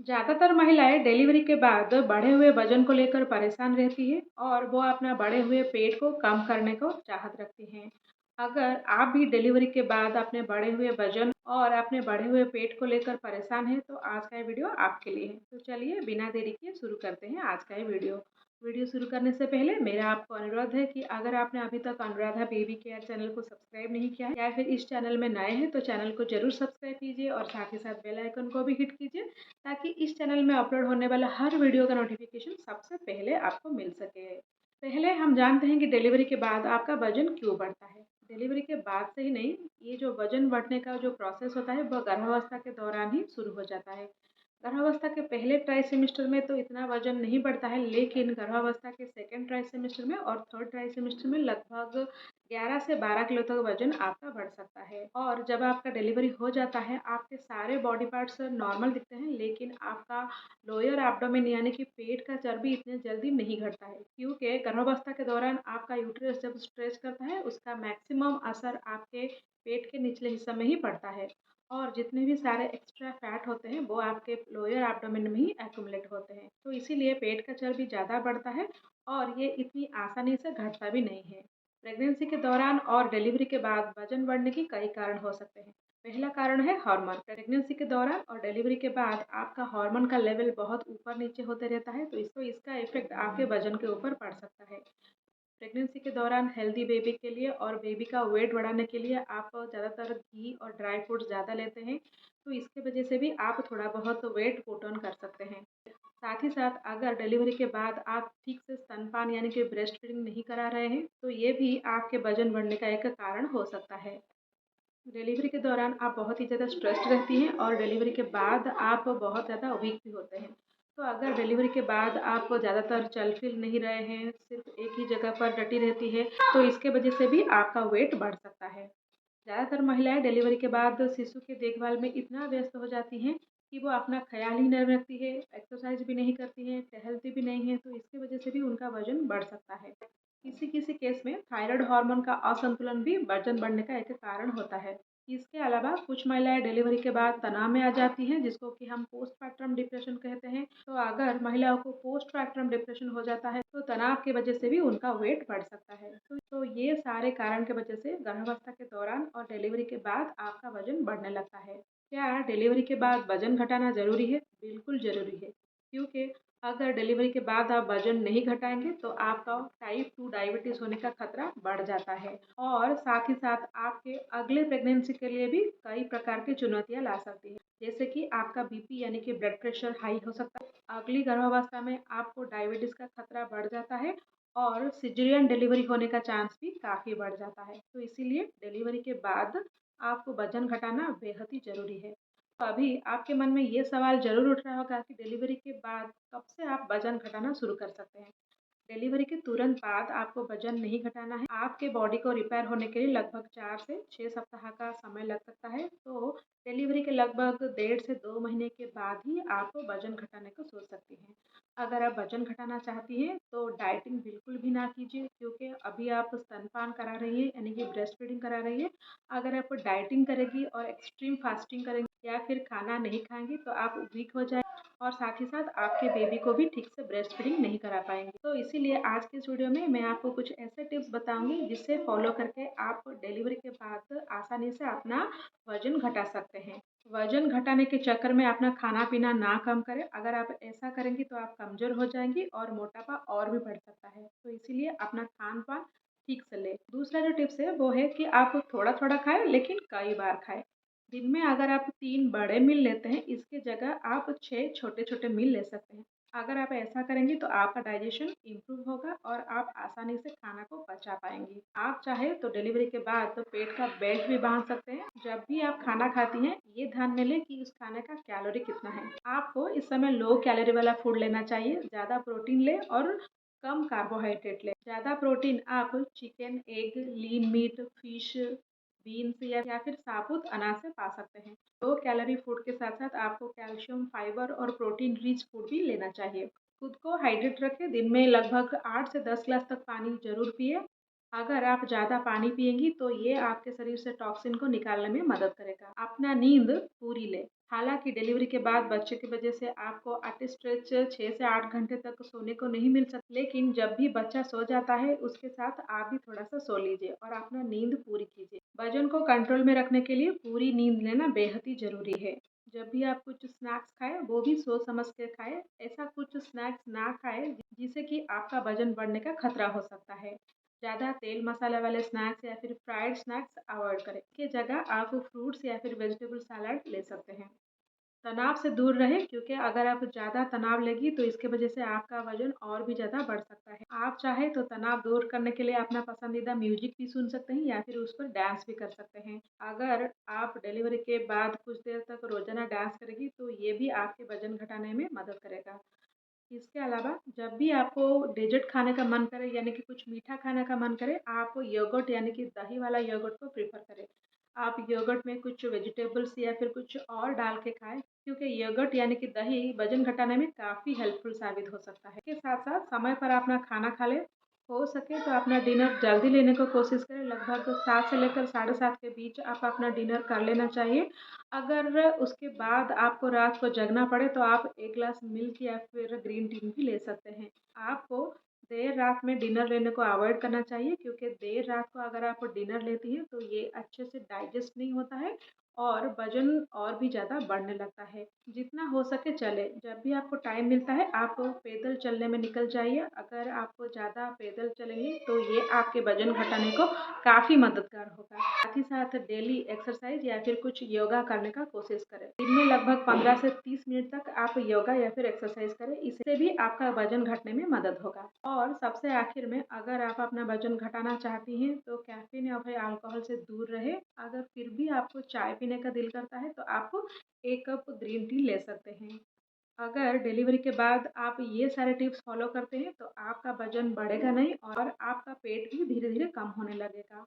ज़्यादातर महिलाएं डिलीवरी के बाद बढ़े हुए वजन को लेकर परेशान रहती है और वो अपना बढ़े हुए पेट को कम करने को चाहत रखती हैं। अगर आप भी डिलीवरी के बाद अपने बढ़े हुए वजन और अपने बढ़े हुए पेट को लेकर परेशान हैं तो आज का ये वीडियो आपके लिए है। तो चलिए बिना देरी किए शुरू करते हैं आज का ये वीडियो। वीडियो शुरू करने से पहले मेरा आपको अनुरोध है कि अगर आपने अभी तक अनुराधा बेबी केयर चैनल को सब्सक्राइब नहीं किया है या फिर इस चैनल में नए हैं तो चैनल को जरूर सब्सक्राइब कीजिए और साथ ही साथ बेल आइकन को भी हिट कीजिए ताकि इस चैनल में अपलोड होने वाला हर वीडियो का नोटिफिकेशन सबसे पहले आपको मिल सके। पहले हम जानते हैं कि डिलीवरी के बाद आपका वजन क्यों बढ़ता है। डिलीवरी के बाद से ही नहीं, ये जो वजन बढ़ने का जो प्रोसेस होता है वह गर्भावस्था के दौरान ही शुरू हो जाता है। गर्भावस्था के पहले ट्राइसेमिस्टर में तो इतना वजन नहीं बढ़ता है, लेकिन गर्भावस्था के सेकेंड ट्राइसेमिस्टर में और थर्ड ट्राइसेमिस्टर में लगभग 11 से 12 किलो तक वजन आपका बढ़ सकता है। और जब आपका डिलीवरी हो जाता है आपके सारे बॉडी पार्ट्स नॉर्मल दिखते हैं, लेकिन आपका लोअर एब्डोमेन यानी कि पेट का चर्बी इतने जल्दी नहीं घटता है, क्योंकि गर्भावस्था के दौरान आपका यूट्रस जब स्ट्रेच करता है उसका मैक्सिमम असर आपके पेट के निचले हिस्से में ही पड़ता है और जितने भी सारे एक्स्ट्रा फैट होते हैं वो आपके लोअर एब्डोमेन में ही एक्यूमुलेट होते हैं। तो इसीलिए पेट का चर्बी ज़्यादा बढ़ता है और ये इतनी आसानी से घटता भी नहीं है। प्रेगनेंसी के दौरान और डिलीवरी के बाद वजन बढ़ने के कई कारण हो सकते हैं। पहला कारण है हार्मोन। प्रेगनेंसी के दौरान और डिलीवरी के बाद आपका हार्मोन का लेवल बहुत ऊपर नीचे होते रहता है, तो इसका इफेक्ट आपके वजन के ऊपर पड़ सकता है। प्रेगनेंसी के दौरान हेल्दी बेबी के लिए और बेबी का वेट बढ़ाने के लिए आप ज़्यादातर घी और ड्राई फ्रूट्स ज़्यादा लेते हैं, तो इसके वजह से भी आप थोड़ा बहुत वेट पुट ऑन कर सकते हैं। साथ ही साथ अगर डिलीवरी के बाद आप ठीक से स्तनपान यानी कि ब्रेस्ट फीडिंग नहीं करा रहे हैं तो ये भी आपके वजन बढ़ने का एक कारण हो सकता है। डिलीवरी के दौरान आप बहुत ही ज़्यादा स्ट्रेस्ड रहती हैं और डिलीवरी के बाद आप बहुत ज़्यादा वीक भी होते हैं। तो अगर डिलीवरी के बाद आप ज़्यादातर चल फिर नहीं रहे हैं, सिर्फ एक ही जगह पर डटी रहती है, तो इसके वजह से भी आपका वेट बढ़ सकता है। ज़्यादातर महिलाएं डिलीवरी के बाद शिशु की देखभाल में इतना व्यस्त हो जाती हैं कि वो अपना ख्याल ही नहीं रखती है, एक्सरसाइज भी नहीं करती हैं, टहलती भी नहीं है, तो इसकी वजह से भी उनका वजन बढ़ सकता है। किसी किसी केस में थायराइड हार्मोन का असंतुलन भी वजन बढ़ने का एक कारण होता है। इसके अलावा कुछ महिलाएं डिलीवरी के बाद तनाव में आ जाती हैं, जिसको कि हम पोस्टपार्टम डिप्रेशन कहते हैं। तो अगर महिलाओं को पोस्टपार्टम डिप्रेशन हो जाता है तो तनाव की वजह से भी उनका वेट बढ़ सकता है। तो ये सारे कारण की वजह से गर्भावस्था के दौरान और डिलीवरी के बाद आपका वजन बढ़ने लगता है। क्या डिलीवरी के बाद वजन घटाना जरूरी है? बिल्कुल जरूरी है, क्योंकि अगर डिलीवरी के बाद आप वजन नहीं घटाएंगे तो आपका टाइप 2 डायबिटीज़ होने का खतरा बढ़ जाता है और साथ ही साथ आपके अगले प्रेगनेंसी के लिए भी कई प्रकार की चुनौतियां ला सकती है, जैसे कि आपका बीपी यानी कि ब्लड प्रेशर हाई हो सकता है। अगली गर्भावस्था में आपको डायबिटीज़ का खतरा बढ़ जाता है और सिजेरियन डिलीवरी होने का चांस भी काफ़ी बढ़ जाता है। तो इसीलिए डिलीवरी के बाद आपको वजन घटाना बेहद ही ज़रूरी है। तो अभी आपके मन में ये सवाल ज़रूर उठ रहा होगा कि डिलीवरी के बाद कब से आप वज़न घटाना शुरू कर सकते हैं। डिलीवरी के तुरंत बाद आपको वजन नहीं घटाना है। आपके बॉडी को रिपेयर होने के लिए लगभग 4 से 6 सप्ताह का समय लग सकता है। तो डिलीवरी के लगभग 1.5 से 2 महीने के बाद ही आप वजन घटाने को सोच सकती हैं। अगर आप वजन घटाना चाहती हैं तो डाइटिंग बिल्कुल भी ना कीजिए, क्योंकि अभी आप स्तनपान करा रही हैं यानी कि ब्रेस्ट फीडिंग करा रही है। अगर आप डाइटिंग करेगी और एक्सट्रीम फास्टिंग करेंगी या फिर खाना नहीं खाएंगी तो आप वीक हो जाए और साथ ही साथ आपके बेबी को भी ठीक से ब्रेस्ट फीडिंग नहीं करा पाएंगे। तो इसीलिए आज के इस वीडियो में मैं आपको कुछ ऐसे टिप्स बताऊंगी जिससे फॉलो करके आप डिलीवरी के बाद आसानी से अपना वजन घटा सकते हैं। वजन घटाने के चक्कर में अपना खाना पीना ना कम करें। अगर आप ऐसा करेंगी तो आप कमज़ोर हो जाएंगी और मोटापा और भी बढ़ सकता है। तो इसीलिए अपना खान पान ठीक से लें। दूसरा जो टिप्स है वो है कि आप थोड़ा थोड़ा खाएं लेकिन कई बार खाएं। दिन में अगर आप 3 बड़े मील लेते हैं, इसके जगह आप 6 छोटे-छोटे मील ले सकते हैं। अगर आप ऐसा करेंगी तो आपका डाइजेशन इम्प्रूव होगा और आप आसानी से खाना को पचा पाएंगी। आप चाहे तो डिलीवरी के बाद तो पेट का बेल्ट भी बांध सकते हैं। जब भी आप खाना खाती हैं ये ध्यान में लें कि उस खाने का कैलोरी कितना है। आपको इस समय लो कैलोरी वाला फूड लेना चाहिए। ज़्यादा प्रोटीन लें और कम कार्बोहाइड्रेट लें। ज़्यादा प्रोटीन आप chicken, egg, lean meat, fish, beans या फिर साबुत अनाज से पा सकते हैं। लो कैलोरी फूड के साथ साथ आपको कैल्शियम, फाइबर और प्रोटीन रिच फूड भी लेना चाहिए। खुद को हाइड्रेट रखें। दिन में लगभग 8 से 10 ग्लास तक पानी जरूर पिए। अगर आप ज़्यादा पानी पिएँगी तो ये आपके शरीर से टॉक्सिन को निकालने में मदद करेगा। अपना नींद पूरी लें। हालाँकि डिलीवरी के बाद बच्चे की वजह से आपको एट स्ट्रेच 6 से 8 घंटे तक सोने को नहीं मिल सकता, लेकिन जब भी बच्चा सो जाता है उसके साथ आप भी थोड़ा-सा सो लीजिए और अपना नींद पूरी कीजिए। वज़न को कंट्रोल में रखने के लिए पूरी नींद लेना बेहद ही ज़रूरी है। जब भी आप कुछ स्नैक्स खाएँ, वो भी सोच समझ के खाएँ। ऐसा कुछ स्नैक्स ना खाएँ जिससे कि आपका वज़न बढ़ने का खतरा हो सकता है। ज़्यादा तेल मसाले वाले स्नैक्स या फिर फ्राइड स्नैक्स अवॉइड करें। इसकी जगह आप फ्रूट्स या फिर वेजिटेबल सलाद ले सकते हैं। तनाव से दूर रहें क्योंकि अगर आप ज़्यादा तनाव लेंगी तो इसकी वजह से आपका वज़न और भी ज़्यादा बढ़ सकता है। आप चाहें तो तनाव दूर करने के लिए अपना पसंदीदा म्यूज़िक भी सुन सकते हैं या फिर उस पर डांस भी कर सकते हैं। अगर आप डिलीवरी के बाद कुछ देर तक रोज़ाना डांस करेंगी तो ये भी आपके वज़न घटाने में मदद करेगा। इसके अलावा जब भी आपको डेज़र्ट खाने का मन करे यानी कि कुछ मीठा खाने का मन करे, आप योगर्ट यानी कि दही वाला योगर्ट को प्रेफ़र करें। आप योगर्ट में कुछ वेजिटेबल्स या फिर कुछ और डाल के खाएँ, क्योंकि योगर्ट यानी कि दही वज़न घटाने में काफ़ी हेल्पफुल साबित हो सकता है। इसके साथ-साथ समय पर अपना खाना खा लें। हो सके तो अपना डिनर जल्दी लेने को कोशिश करें, लगभग 7 से लेकर साढ़े 7 के बीच आप अपना डिनर कर लेना चाहिए। अगर उसके बाद आपको रात को जगना पड़े तो आप 1 ग्लास मिल्क या फिर ग्रीन टी भी ले सकते हैं। आपको देर रात में डिनर लेने को अवॉइड करना चाहिए क्योंकि देर रात को अगर आप डिनर लेती हैं तो ये अच्छे से डाइजेस्ट नहीं होता है और वज़न और भी ज़्यादा बढ़ने लगता है। जितना हो सके चलें, जब भी आपको टाइम मिलता है आप पैदल चलने में निकल जाइए। अगर आप ज़्यादा पैदल चलेंगे तो ये आपके वज़न घटाने को काफ़ी मददगार होगा। साथ ही साथ डेली एक्सरसाइज या फिर कुछ योगा करने का कोशिश करें। दिन में लगभग 15 से 30 मिनट तक आप योगा या फिर एक्सरसाइज करें, इससे भी आपका वजन घटने में मदद होगा। और सबसे आखिर में अगर आप अपना वजन घटाना चाहती हैं तो कैफीन या फिर अल्कोहल से दूर रहें। अगर फिर भी आपको चाय पीने का दिल करता है तो आप 1 कप ग्रीन टी ले सकते हैं। अगर डिलीवरी के बाद आप ये सारे टिप्स फॉलो करते हैं तो आपका वजन बढ़ेगा नहीं और आपका पेट भी धीरे-धीरे कम होने लगेगा।